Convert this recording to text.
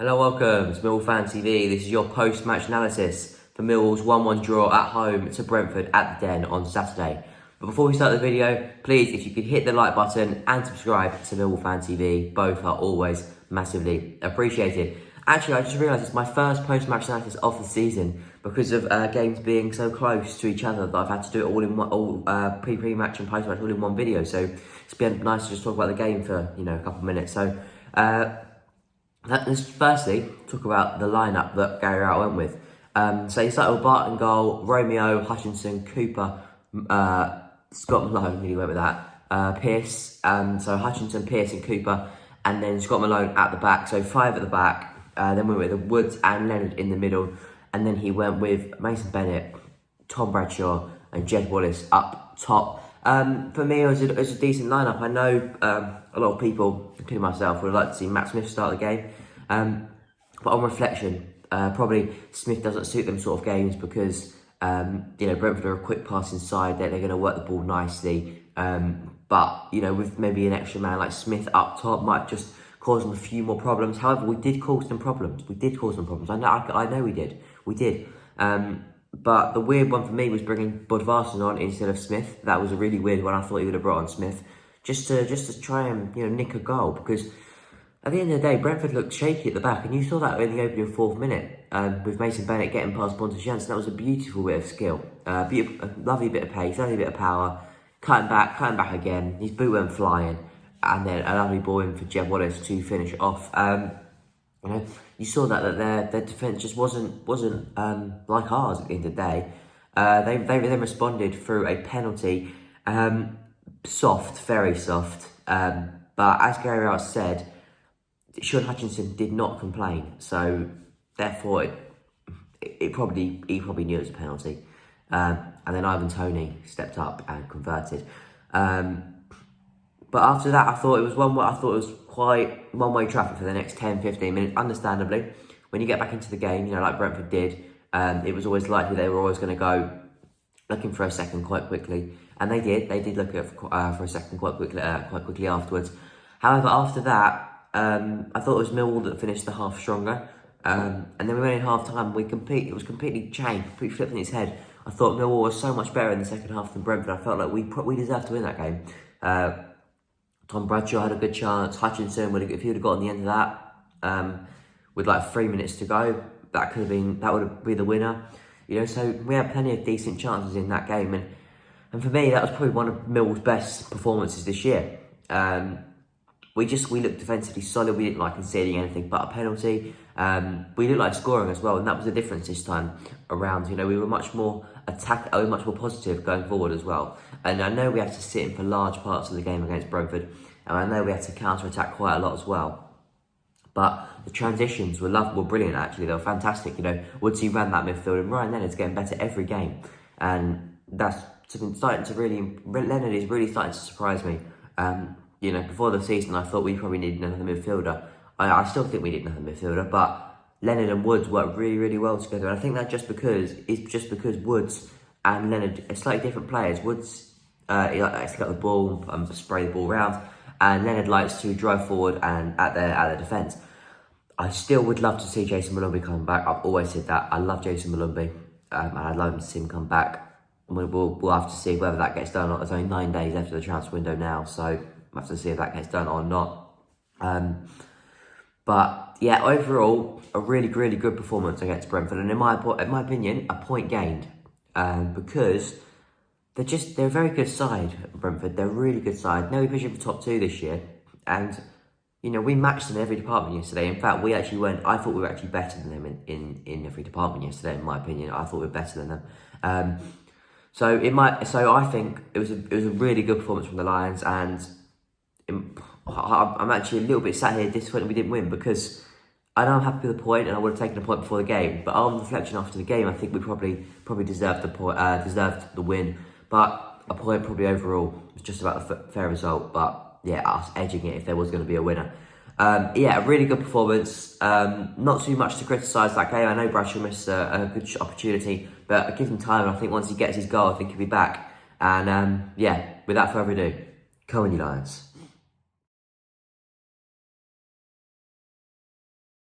Hello, welcome to Millwall Fan TV. This is your post-match analysis for Millwall's 1-1 draw at home to Brentford at the Den on Saturday. But before we start the video, please, if you could hit the like button and subscribe to Millwall Fan TV, both are always massively appreciated. Actually, I just realised it's my first post-match analysis of the season because of games being so close to each other that I've had to do it all in one, pre-match and post-match all in one video. So it's been nice to just talk about the game for a couple of minutes. So. Let's firstly talk about the lineup that Gary Rowett went with. So he started with Bart and goal, Romeo, Hutchinson, Cooper, Scott Malone, really went with that, Pearce, so Hutchinson, Pearce and Cooper, and then Scott Malone at the back, so 5 at the back, then we went with Woods and Leonard in the middle, and then he went with Mason Bennett, Tom Bradshaw and Jed Wallace up top. For me, it was a decent lineup. I know a lot of people, including myself, would like to see Matt Smith start the game. But on reflection, probably Smith doesn't suit them sort of games because, Brentford are a quick passing side. They're going to work the ball nicely. But, with maybe an extra man like Smith up top might just cause them a few more problems. However, we did cause them problems. I know we did. We did. But the weird one for me was bringing Bodvarsson on instead of Smith. That was a really weird one. I thought he would have brought on Smith just to try and nick a goal, because at the end of the day, Brentford looked shaky at the back, and you saw that in the opening 4th minute with Mason Bennett getting past Pontus Janssen. That was a beautiful bit of skill, a lovely bit of pace, lovely bit of power, cutting back again. His boot went flying, and then a lovely ball in for Jed Wallace to finish off. You saw that their defence just wasn't like ours at the end of the day. They then responded through a penalty, soft, very soft. But as Gary Rowett said, Sean Hutchinson did not complain, so therefore he probably knew it was a penalty. And then Ivan Toney stepped up and converted. But after that, I thought it was quite one-way traffic for the next 10-15 minutes. Understandably, when you get back into the game, like Brentford did, it was always likely they were always going to go looking for a second quite quickly, and they did. They did look for a second quite quickly afterwards. However, after that, I thought it was Millwall that finished the half stronger, and then we went in half time. It was completely changed, completely flipped in its head. I thought Millwall was so much better in the second half than Brentford. I felt like we deserved to win that game. Tom Bradshaw had a good chance. Hutchinson, if he would have got on the end of that, with like 3 minutes to go, that would have been the winner. So we had plenty of decent chances in that game, and for me, that was probably one of Millwall's best performances this year. We looked defensively solid. We didn't conceding anything but a penalty. We looked like scoring as well, and that was the difference this time around. We were much more much more positive going forward as well. And I know we had to sit in for large parts of the game against Brentford, and I know we had to counter-attack quite a lot as well. But the transitions were brilliant, actually. They were fantastic. Woodsy ran that midfield, and Ryan Leonard's getting better every game. And that's starting to Leonard is really starting to surprise me. Before the season, I thought we probably needed another midfielder. I still think we need another midfielder, but Leonard and Woods work really, really well together. And I think that's just because Woods and Leonard are slightly different players. Woods he likes to get the ball and spray the ball around, and Leonard likes to drive forward and at their defence. I still would love to see Jason Malumbi come back. I've always said that. I love Jason Malumbi, and I'd love to see him come back. We'll have to see whether that gets done or not. It's only 9 days after the transfer window now, so we'll have to see if that gets done or not. But yeah, overall, a really, really good performance against Brentford, and in my opinion, a point gained, because they're a very good side, Brentford. They're a really good side. Now we're pushing for top 2 this year, and we matched them in every department yesterday. In fact, I thought we were actually better than them in every department yesterday. In my opinion, I thought we were better than them. So I think it was a really good performance from the Lions, and I'm actually a little bit sat here disappointed we didn't win, because I know I'm happy with the point, and I would have taken a point before the game. But on reflection after the game, I think we probably deserved the win. But a point probably overall was just about a fair result. But yeah, us edging it if there was going to be a winner. A really good performance. Not too much to criticise that game. I know Bradshaw missed a good opportunity, but give him time. I think once he gets his goal, I think he'll be back. And without further ado, come on, you Lions.